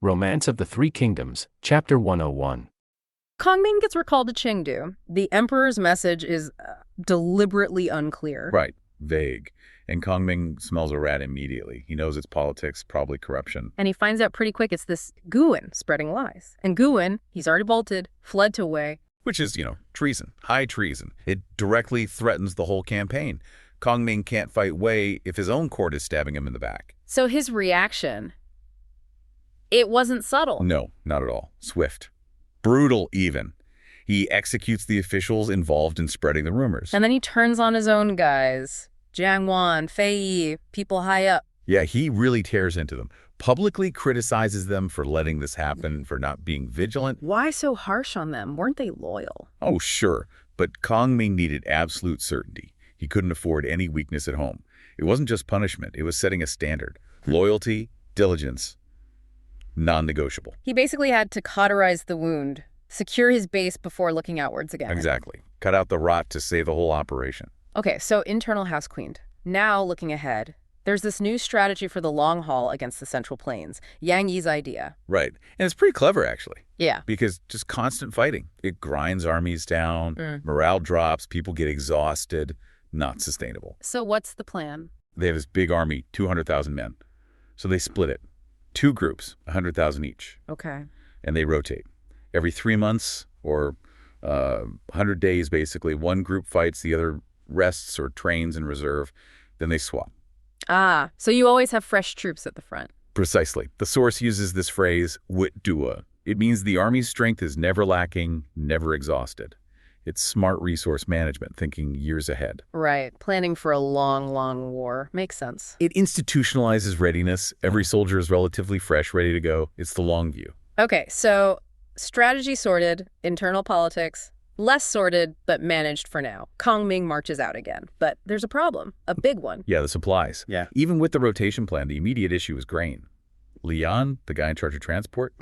Romance of the Three Kingdoms, Chapter 101. Kongming gets recalled to Chengdu. The emperor's message is deliberately unclear. Right. Vague. And Kongming smells a rat immediately. He knows it's politics, probably corruption. And he finds out pretty quick it's this Guwen spreading lies. And Guwen, he's already bolted, fled to Wei. Which is, treason. High treason. It directly threatens the whole campaign. Kongming can't fight Wei if his own court is stabbing him in the back. So his reaction, it wasn't subtle. No, not at all. Swift. Brutal, even. He executes the officials involved in spreading the rumors. And then he turns on his own guys. Jiang Wan, Fei Yi, people high up. Yeah, he really tears into them. Publicly criticizes them for letting this happen, for not being vigilant. Why so harsh on them? Weren't they loyal? Oh, sure. But Kongming needed absolute certainty. He couldn't afford any weakness at home. It wasn't just punishment. It was setting a standard. Loyalty, diligence, non-negotiable. He basically had to cauterize the wound, secure his base before looking outwards again. Exactly. Cut out the rot to save the whole operation. Okay, so internal house cleaned. Now, looking ahead, there's this new strategy for the long haul against the Central Plains, Yang Yi's idea. Right. And it's pretty clever, actually. Yeah. Because just constant fighting. It grinds armies down, morale drops, people get exhausted. Not sustainable. So what's the plan? They have this big army, 200,000 men. So they split it. 2 groups, 100,000 each. Okay. And they rotate. Every 3 months or 100 days, basically, one group fights, the other rests or trains in reserve. Then they swap. Ah, so you always have fresh troops at the front. Precisely. The source uses this phrase, wit dua. It means the army's strength is never lacking, never exhausted. It's smart resource management, thinking years ahead. Right. Planning for a long, long war. Makes sense. It institutionalizes readiness. Every soldier is relatively fresh, ready to go. It's the long view. Okay, so strategy sorted, internal politics, less sorted, but managed for now. Kongming marches out again. But there's a problem, a big one. Yeah, the supplies. Yeah. Even with the rotation plan, the immediate issue is grain. Lian, the guy in charge of transport,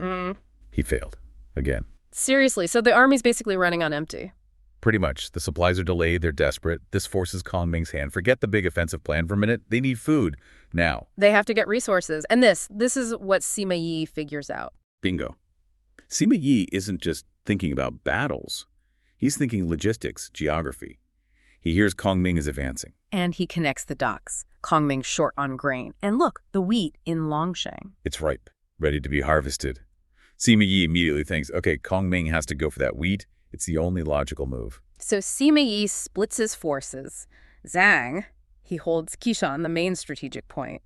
he failed. Again. Seriously, so the army's basically running on empty. Pretty much. The supplies are delayed. They're desperate. This forces Kongming's hand. Forget the big offensive plan for a minute. They need food now. They have to get resources. And this is what Sima Yi figures out. Bingo. Sima Yi isn't just thinking about battles. He's thinking logistics, geography. He hears Kongming is advancing. And he connects the dots. Kongming's short on grain. And look, the wheat in Longsheng. It's ripe, ready to be harvested. Sima Yi immediately thinks, okay, Kongming has to go for that wheat. It's the only logical move. So Sima Yi splits his forces. Zhang, he holds Qishan, the main strategic point.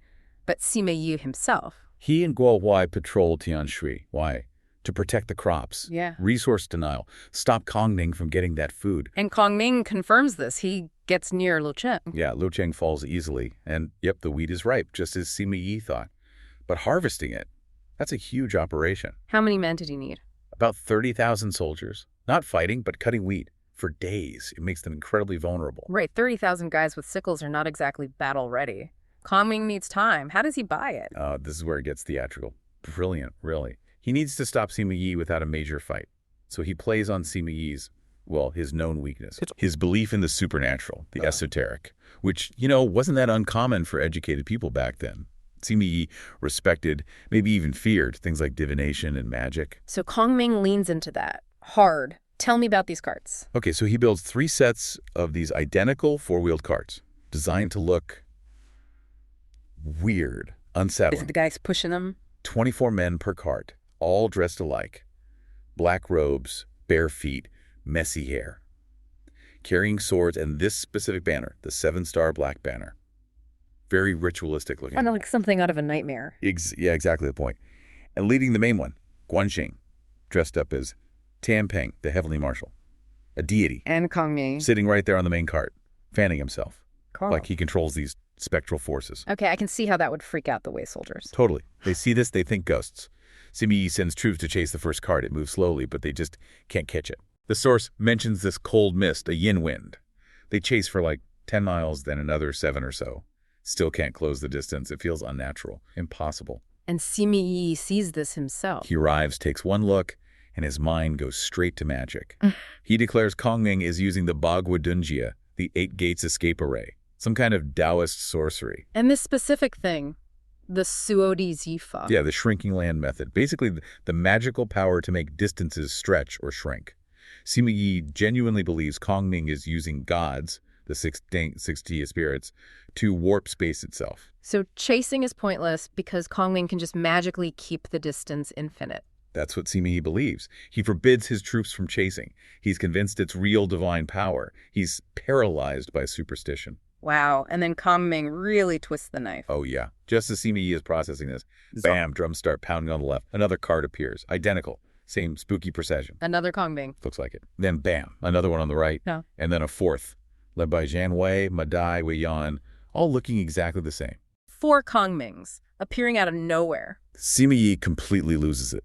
But Sima Yi himself. He and Guo Huai patrol Tianshui. Why? To protect the crops. Yeah. Resource denial. Stop Kongming from getting that food. And Kongming confirms this. He gets near Lucheng. Yeah, Lucheng falls easily. And yep, the wheat is ripe, just as Sima Yi thought. But harvesting it, that's a huge operation. How many men did he need? About 30,000 soldiers. Not fighting, but cutting wheat. For days. It makes them incredibly vulnerable. Right, 30,000 guys with sickles are not exactly battle-ready. Kongming needs time. How does he buy it? This is where it gets theatrical. Brilliant, really. He needs to stop Sima Yi without a major fight. So he plays on Sima Yi's, his known weakness. His belief in the supernatural, the esoteric, which, wasn't that uncommon for educated people back then. Sima Yi respected, maybe even feared, things like divination and magic. So Kongming leans into that. Hard. Tell me about these carts. Okay, so he builds 3 sets of these identical 4-wheeled carts, designed to look weird, unsettling. Is the guys pushing them? 24 men per cart, all dressed alike. Black robes, bare feet, messy hair. Carrying swords and this specific banner, the 7-star black banner. Very ritualistic looking. Kind of like something out of a nightmare. Yeah, exactly the point. And leading the main one, Guanxing, dressed up as Tianpeng, the heavenly marshal, a deity. And Kongming. Sitting right there on the main cart, fanning himself. Carl. Like he controls these spectral forces. Okay, I can see how that would freak out the Wei soldiers. Totally. They see this, they think ghosts. Sima Yi sends troops to chase the first cart. It moves slowly, but they just can't catch it. The source mentions this cold mist, a yin wind. They chase for like 10 miles, then another 7 or so. Still can't close the distance. It feels unnatural, impossible. And Sima Yi sees this himself. He arrives, takes one look, and his mind goes straight to magic. He declares Kongming is using the Bagua Dunjia, the 8 gates escape array, some kind of Taoist sorcery. And this specific thing, The Suodi Zifa. Yeah, the shrinking land method. Basically, the magical power to make distances stretch or shrink. Sima Yi genuinely believes Kongming is using gods, the 60 spirits, to warp space itself. So chasing is pointless because Kongming can just magically keep the distance infinite. That's what Sima Yi believes. He forbids his troops from chasing. He's convinced it's real divine power. He's paralyzed by superstition. Wow, and then Kongming really twists the knife. Oh, yeah. Just as Sima Yi is processing this, bam, drums start pounding on the left. Another card appears, identical. Same spooky procession. Another Kongming. Looks like it. Then bam, another one on the right. Yeah. And then a fourth, led by Zhang Wei, Ma Dai, Wei Yan, all looking exactly the same. 4 Kongmings, appearing out of nowhere. Sima Yi completely loses it.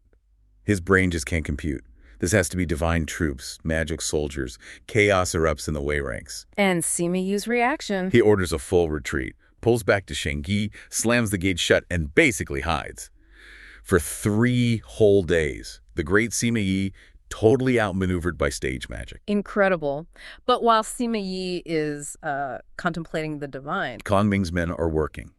His brain just can't compute. This has to be divine troops, magic soldiers. Chaos erupts in the Wei ranks. And Sima Yi's reaction. He orders a full retreat, pulls back to Shengyi, slams the gate shut, and basically hides. For 3 whole days, the great Sima Yi totally outmaneuvered by stage magic. Incredible. But while Sima Yi is contemplating the divine, Kongming's men are working.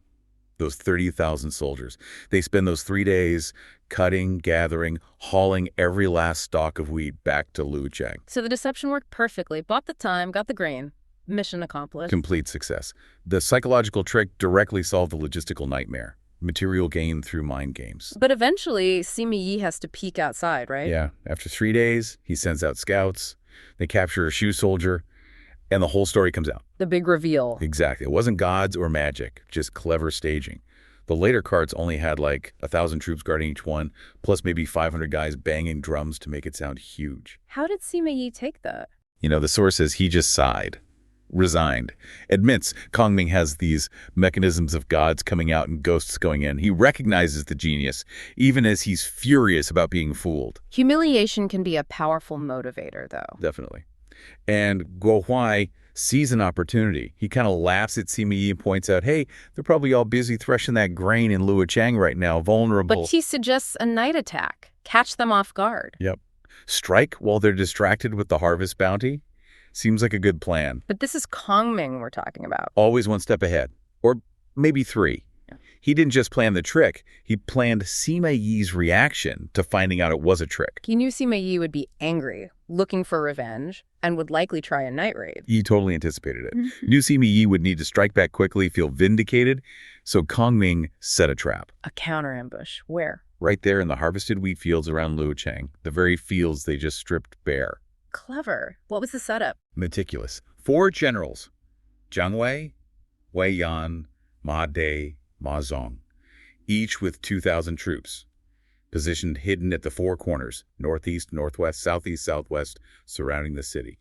Those 30,000 soldiers. They spend those 3 days cutting, gathering, hauling every last stalk of wheat back to Luocheng. So the deception worked perfectly. Bought the time, got the grain. Mission accomplished. Complete success. The psychological trick directly solved the logistical nightmare. Material gain through mind games. But eventually, Sima Yi has to peek outside, right? Yeah. After 3 days, he sends out scouts. They capture a shoe soldier. And the whole story comes out. The big reveal. Exactly. It wasn't gods or magic, just clever staging. The later cards only had like 1,000 troops guarding each one, plus maybe 500 guys banging drums to make it sound huge. How did Sima Yi take that? You know, the source says he just sighed, resigned, admits Kongming has these mechanisms of gods coming out and ghosts going in. He recognizes the genius, even as he's furious about being fooled. Humiliation can be a powerful motivator, though. Definitely. And Guo Huai sees an opportunity. He kind of laughs at Sima Yi and points out, hey, they're probably all busy threshing that grain in Luocheng right now, vulnerable. But he suggests a night attack. Catch them off guard. Yep. Strike while they're distracted with the harvest bounty? Seems like a good plan. But this is Kongming we're talking about. Always one step ahead. Or maybe 3. Yeah. He didn't just plan the trick. He planned Sima Yi's reaction to finding out it was a trick. He knew Sima Yi would be angry, looking for revenge, and would likely try a night raid. He totally anticipated it. Knew Sima Yi would need to strike back quickly, feel vindicated, so Kongming set a trap. A counter ambush. Where? Right there in the harvested wheat fields around Luocheng, the very fields they just stripped bare. Clever. What was the setup? Meticulous. 4 generals, Zhang Wei, Wei Yan, Ma Dai, Ma Zong, each with 2,000 troops, positioned hidden at the 4 corners, northeast, northwest, southeast, southwest, surrounding the city.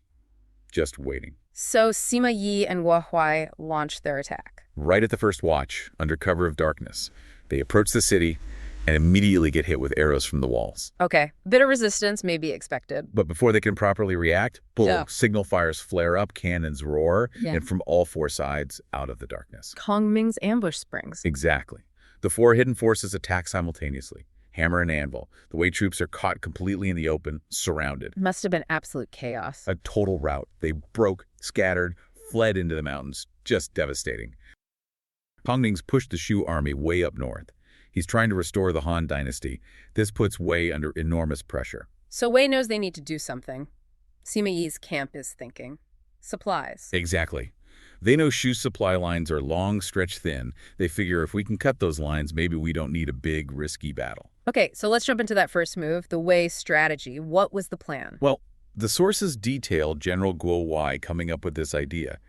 Just waiting. So Sima Yi and Guo Huai launched their attack. Right at the first watch, under cover of darkness, they approach the city and immediately get hit with arrows from the walls. Okay, bit of resistance may be expected. But before they can properly react, boom, Yeah. signal fires flare up, cannons roar, Yeah. and from all 4 sides, out of the darkness. Kongming's ambush springs. Exactly. The 4 hidden forces attack simultaneously. Hammer and anvil. The Wei troops are caught completely in the open, surrounded. Must have been absolute chaos. A total rout. They broke, scattered, fled into the mountains. Just devastating. Kongming's pushed the Shu army way up north. He's trying to restore the Han dynasty. This puts Wei under enormous pressure. So Wei knows they need to do something. Sima Yi's camp is thinking. Supplies. Exactly. They know Shu's supply lines are long, stretched thin. They figure if we can cut those lines, maybe we don't need a big, risky battle. Okay, so let's jump into that first move, the Wei strategy. What was the plan? Well, the sources detail General Guo Huai coming up with this idea.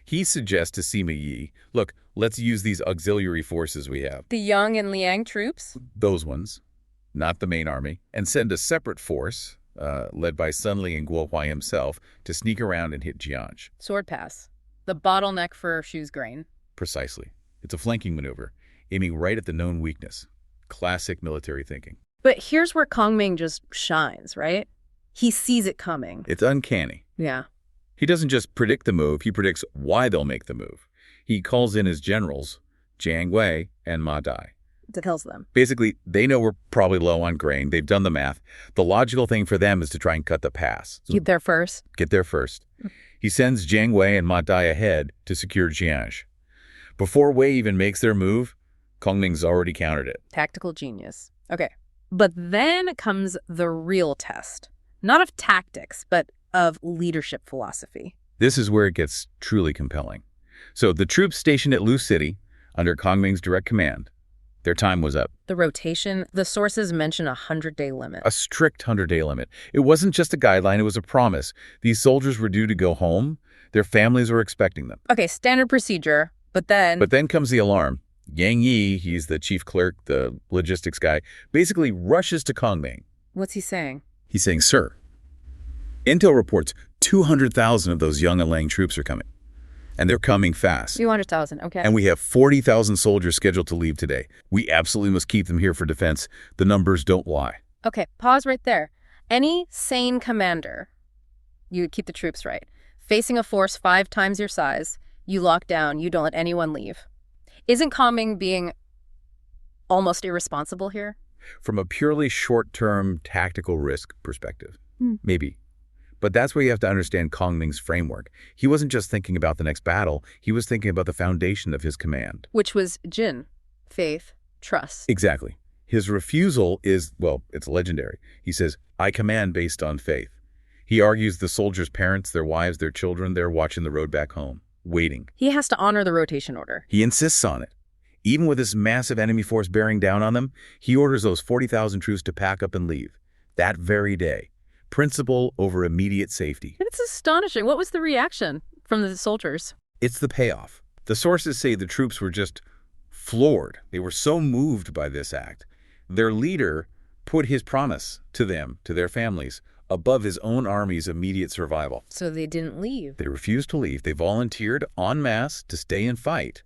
He suggests to Sima Yi, look, let's use these auxiliary forces we have. The Yang and Liang troops? Those ones, not the main army, and send a separate force, led by Sun Li and Guo Huai himself, to sneak around and hit Jianzhi. Sword pass. The bottleneck for Shu's grain. Precisely. It's a flanking maneuver, aiming right at the known weakness. Classic military thinking. But here's where Kongming just shines, right? He sees it coming. It's uncanny. Yeah. He doesn't just predict the move, he predicts why they'll make the move. He calls in his generals, Zhang Wei and Ma Dai. Tells them. Basically, they know we're probably low on grain. They've done the math. The logical thing for them is to try and cut the pass. Get there first. Get there first. He sends Zhang Wei and Ma Dai ahead to secure Jianzhi. Before Wei even makes their move, Kongming's already countered it. Tactical genius. Okay. But then comes the real test. Not of tactics, but of leadership philosophy. This is where it gets truly compelling. So the troops stationed at Lu City, under Kongming's direct command, their time was up. The rotation, the sources mention a 100-day limit. A strict 100-day limit. It wasn't just a guideline, it was a promise. These soldiers were due to go home. Their families were expecting them. Okay, standard procedure, but then... But then comes the alarm. Yang Yi, he's the chief clerk, the logistics guy, basically rushes to Kongming. What's he saying? He's saying, "Sir, intel reports 200,000 of those young Alang troops are coming. And they're coming fast. 200,000, okay. And we have 40,000 soldiers scheduled to leave today. We absolutely must keep them here for defense. The numbers don't lie." Okay, pause right there. Any sane commander, you would keep the troops right. Facing a force 5 times your size, you lock down, you don't let anyone leave. Isn't Kongming being almost irresponsible here? From a purely short-term tactical risk perspective, maybe. But that's where you have to understand Kongming's framework. He wasn't just thinking about the next battle, he was thinking about the foundation of his command. Which was Jin, faith, trust. Exactly. His refusal is, well, it's legendary. He says, "I command based on faith." He argues the soldiers' parents, their wives, their children, they're watching the road back home, waiting. He has to honor the rotation order. He insists on it. Even with this massive enemy force bearing down on them, he orders those 40,000 troops to pack up and leave. That very day. Principle over immediate safety. It's astonishing. What was the reaction from the soldiers? It's the payoff. The sources say the troops were just floored. They were so moved by this act. Their leader put his promise to them, to their families, above his own army's immediate survival. So they didn't leave. They refused to leave. They volunteered en masse to stay and fight.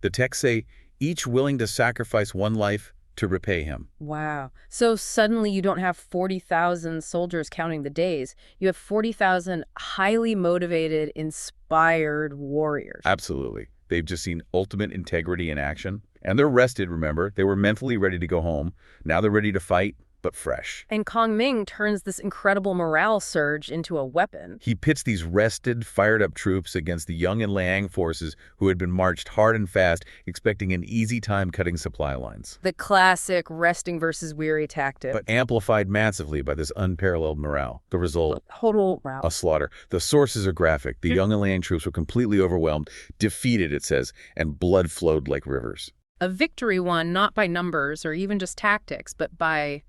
The texts say, each willing to sacrifice one life to repay him. Wow. So suddenly you don't have 40,000 soldiers counting the days. You have 40,000 highly motivated, inspired warriors. Absolutely. They've just seen ultimate integrity in action. And they're rested, remember. They were mentally ready to go home. Now they're ready to fight, but fresh. And Kongming turns this incredible morale surge into a weapon. He pits these rested, fired-up troops against the young and Liang forces who had been marched hard and fast, expecting an easy time cutting supply lines. The classic resting versus weary tactic. But amplified massively by this unparalleled morale. The result? Total rout. A slaughter. The sources are graphic. The young and Liang troops were completely overwhelmed, defeated, it says, and blood flowed like rivers. A victory won not by numbers or even just tactics, but by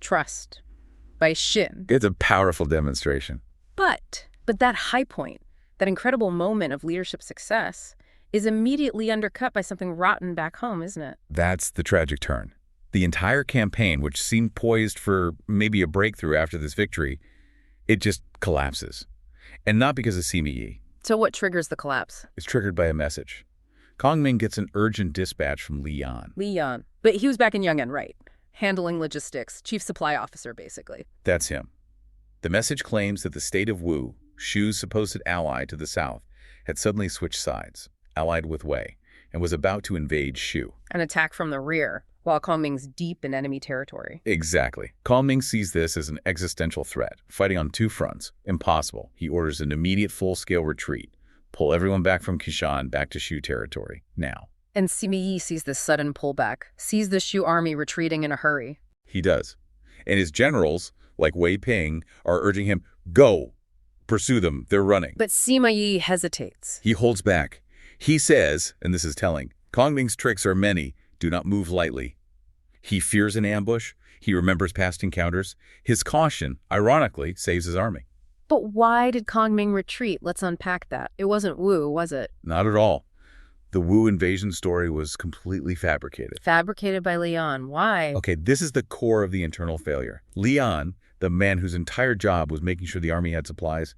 trust, by Shin. It's a powerful demonstration. But that high point, that incredible moment of leadership success, is immediately undercut by something rotten back home, isn't it? That's the tragic turn. The entire campaign, which seemed poised for maybe a breakthrough after this victory, it just collapses. And not because of Sima Yi. So what triggers the collapse? It's triggered by a message. Kongming gets an urgent dispatch from Li Yan. Li Yan. But he was back in Yong'an, right? Handling logistics, chief supply officer, basically. That's him. The message claims that the state of Wu, Shu's supposed ally to the south, had suddenly switched sides, allied with Wei, and was about to invade Shu. An attack from the rear, while Kongming's deep in enemy territory. Exactly. Kongming sees this as an existential threat, fighting on 2 fronts. Impossible. He orders an immediate full-scale retreat. Pull everyone back from Kishan back to Shu territory, now. And Sima Yi sees this sudden pullback, sees the Shu army retreating in a hurry. He does. And his generals, like Wei Ping, are urging him, go, pursue them, they're running. But Sima Yi hesitates. He holds back. He says, and this is telling, Kongming's tricks are many, do not move lightly. He fears an ambush. He remembers past encounters. His caution, ironically, saves his army. But why did Kongming retreat? Let's unpack that. It wasn't Wu, was it? Not at all. The Wu invasion story was completely fabricated. Fabricated by Li Yan. Why? Okay, this is the core of the internal failure. Li Yan, the man whose entire job was making sure the army had supplies,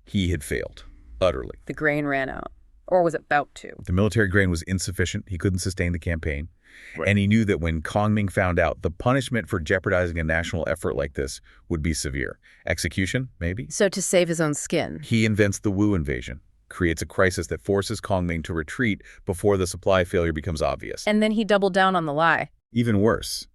he had failed, utterly. The grain ran out. Or was about to. The military grain was insufficient. He couldn't sustain the campaign. Right. And he knew that when Kongming found out, the punishment for jeopardizing a national effort like this would be severe. Execution, maybe? So to save his own skin. He invents the Wu invasion, creates a crisis that forces Kongming to retreat before the supply failure becomes obvious. And then he doubled down on the lie. Even worse.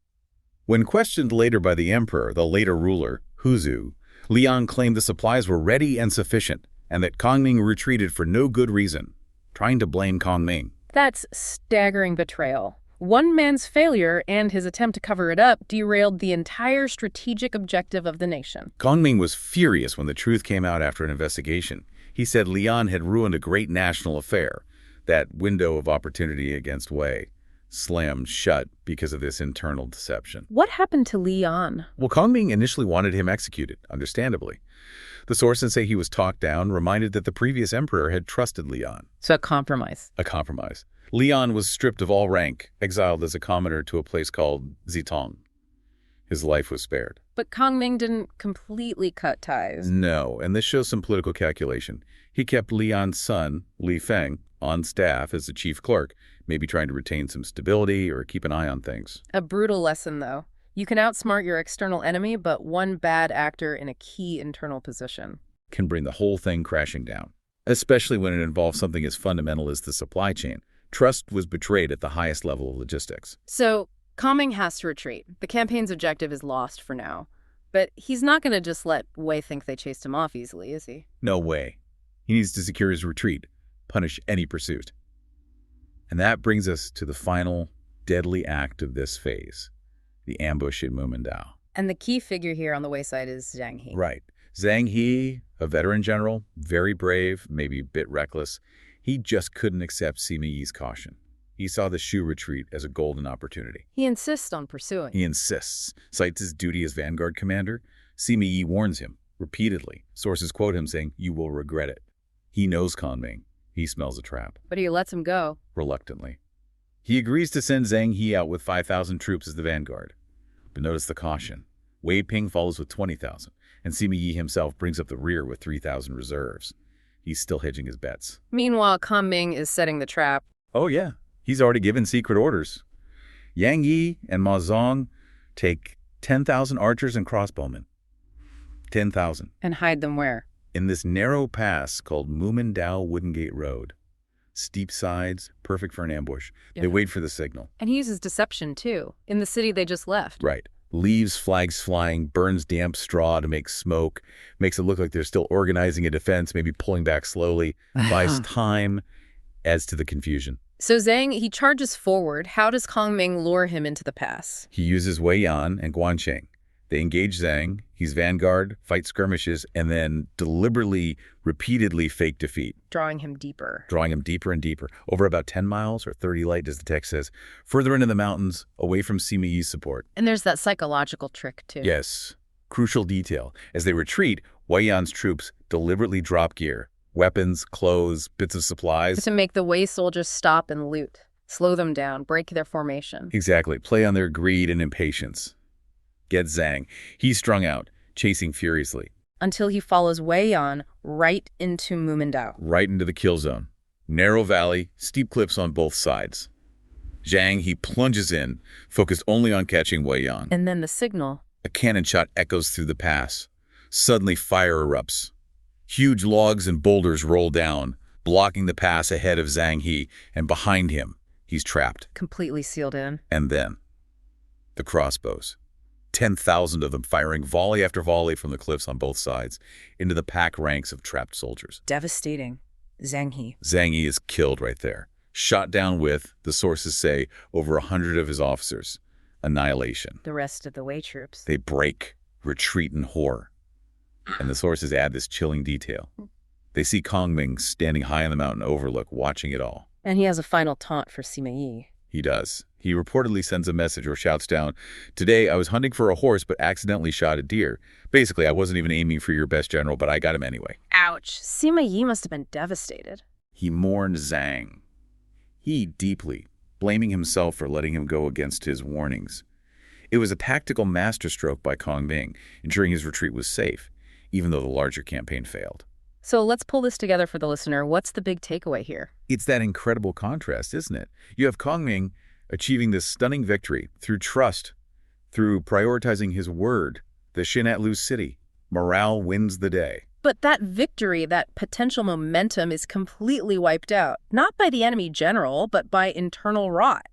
When questioned later by the emperor, the later ruler, Huzu, Li Yan claimed the supplies were ready and sufficient, and that Kongming retreated for no good reason, trying to blame Kongming. That's staggering betrayal. One man's failure and his attempt to cover it up derailed the entire strategic objective of the nation. Kongming was furious when the truth came out after an investigation. He said Lian had ruined a great national affair. That window of opportunity against Wei slammed shut because of this internal deception. What happened to Lian? Well, Kongming initially wanted him executed, understandably. The sources say he was talked down, reminded that the previous emperor had trusted Lian. So a compromise. A compromise. Lian was stripped of all rank, exiled as a commoner to a place called Zitong. His life was spared. But Kongming didn't completely cut ties. No, and this shows some political calculation. He kept Lian's son, Li Feng, on staff as the chief clerk, maybe trying to retain some stability or keep an eye on things. A brutal lesson, though. You can outsmart your external enemy, but one bad actor in a key internal position Can bring the whole thing crashing down, especially when it involves something as fundamental as the supply chain. Trust was betrayed at the highest level of logistics. So, Kongming has to retreat. The campaign's objective is lost for now. But he's not going to just let Wei think they chased him off easily, is he? No way. He needs to secure his retreat, punish any pursuit. And that brings us to the final deadly act of this phase, the ambush in Mumindao. And the key figure here on the Wei side is Zhang He. Right. Zhang He, a veteran general, very brave, maybe a bit reckless, he just couldn't accept Sima Yi's caution. He saw the Shu retreat as a golden opportunity. He insists on pursuing. He insists, cites his duty as vanguard commander. Sima Yi warns him repeatedly. Sources quote him saying, "You will regret it." He knows Kongming. He smells a trap. But he lets him go. Reluctantly. He agrees to send Zhang He out with 5,000 troops as the vanguard. But notice the caution. Wei Ping follows with 20,000, and Sima Yi himself brings up the rear with 3,000 reserves. He's still hedging his bets. Meanwhile, Kongming is setting the trap. Oh, yeah. He's already given secret orders. Yang Yi and Ma Zong take 10,000 archers and crossbowmen. 10,000. And hide them where? In this narrow pass called Mumindao Wooden Gate Road. Steep sides, perfect for an ambush. Yeah. They wait for the signal. And he uses deception, too, in the city they just left. Right. Leaves, flags flying, burns damp straw to make smoke, makes it look like they're still organizing a defense, maybe pulling back slowly, buys time, adds to the confusion. So Zhang, he charges forward. How does Kongming lure him into the pass? He uses Wei Yan and Guancheng. They engage Zhang, he's vanguard, fight skirmishes, and then deliberately, repeatedly fake defeat. Drawing him deeper. Drawing him deeper and deeper, over about 10 miles or 30 light, as the text says, further into the mountains, away from Sima Yi's support. And there's that psychological trick, too. Yes, crucial detail. As they retreat, Wei Yan's troops deliberately drop gear, weapons, clothes, bits of supplies. To make the Wei soldiers stop and loot, slow them down, break their formation. Exactly, play on their greed and impatience. Get Zhang. He's strung out, chasing furiously. Until he follows Wei Yan right into Mumindao. Right into the kill zone. Narrow valley, steep cliffs on both sides. Zhang, he plunges in, focused only on catching Wei Yan. And then the signal. A cannon shot echoes through the pass. Suddenly fire erupts. Huge logs and boulders roll down, blocking the pass ahead of Zhang He, and behind him, he's trapped. Completely sealed in. And then, the crossbows. 10,000 of them firing volley after volley from the cliffs on both sides into the packed ranks of trapped soldiers. Devastating. Zhang He. Zhang Yi is killed right there. Shot down with, the sources say, over 100 of his officers. Annihilation. The rest of the Wei troops. They break, retreat in horror. And the sources add this chilling detail. They see Kongming standing high on the mountain overlook, watching it all. And he has a final taunt for Sima Yi. He does. He reportedly sends a message or shouts down, "Today I was hunting for a horse but accidentally shot a deer. Basically, I wasn't even aiming for your best general, but I got him anyway." Ouch. Sima Yi must have been devastated. He mourned Zhang. He deeply, blaming himself for letting him go against his warnings. It was a tactical masterstroke by Kongming, ensuring his retreat was safe, even though the larger campaign failed. So let's pull this together for the listener. What's the big takeaway here? It's that incredible contrast, isn't it? You have Kongming achieving this stunning victory through trust, through prioritizing his word, the Shinatlu city. Morale wins the day. But that victory, that potential momentum is completely wiped out. Not by the enemy general, but by internal rot,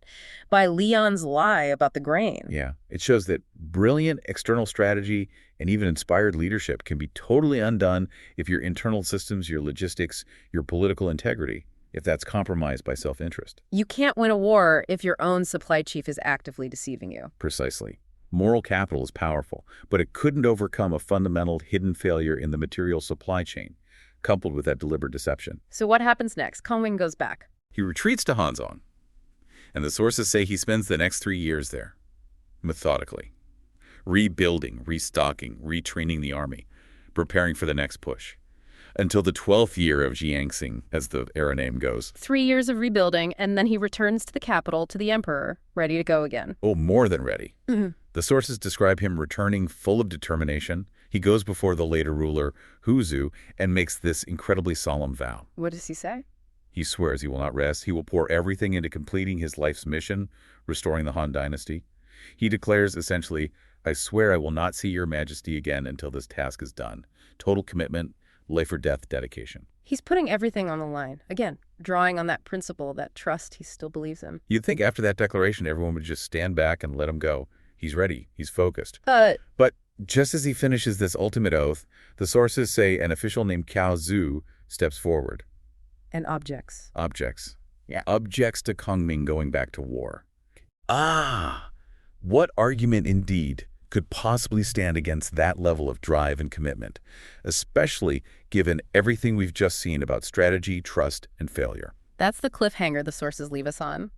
by Lian's lie about the grain. Yeah, it shows that brilliant external strategy and even inspired leadership can be totally undone if your internal systems, your logistics, your political integrity if that's compromised by self-interest. You can't win a war if your own supply chief is actively deceiving you. Precisely. Moral capital is powerful, but it couldn't overcome a fundamental hidden failure in the material supply chain, coupled with that deliberate deception. So what happens next? Kongming goes back. He retreats to Hanzong, and the sources say he spends the next 3 years there, methodically, rebuilding, restocking, retraining the army, preparing for the next push, until the 12th year of Jiangxing, as the era name goes. 3 years of rebuilding, and then he returns to the capital, to the emperor, ready to go again. Oh, more than ready. The sources describe him returning full of determination. He goes before the later ruler, Huzu, and makes this incredibly solemn vow. What does he say? He swears he will not rest. He will pour everything into completing his life's mission, restoring the Han dynasty. He declares, essentially, I swear I will not see your majesty again until this task is done. Total commitment, life or death dedication. He's putting everything on the line. Again, drawing on that principle, that trust he still believes in. You'd think after that declaration, everyone would just stand back and let him go. He's ready. He's focused. But just as he finishes this ultimate oath, the sources say an official named Cao Zhu steps forward. and objects. Objects. Yeah. Objects to Kongming going back to war. Ah, what argument indeed could possibly stand against that level of drive and commitment, especially given everything we've just seen about strategy, trust, and failure? That's the cliffhanger the sources leave us on.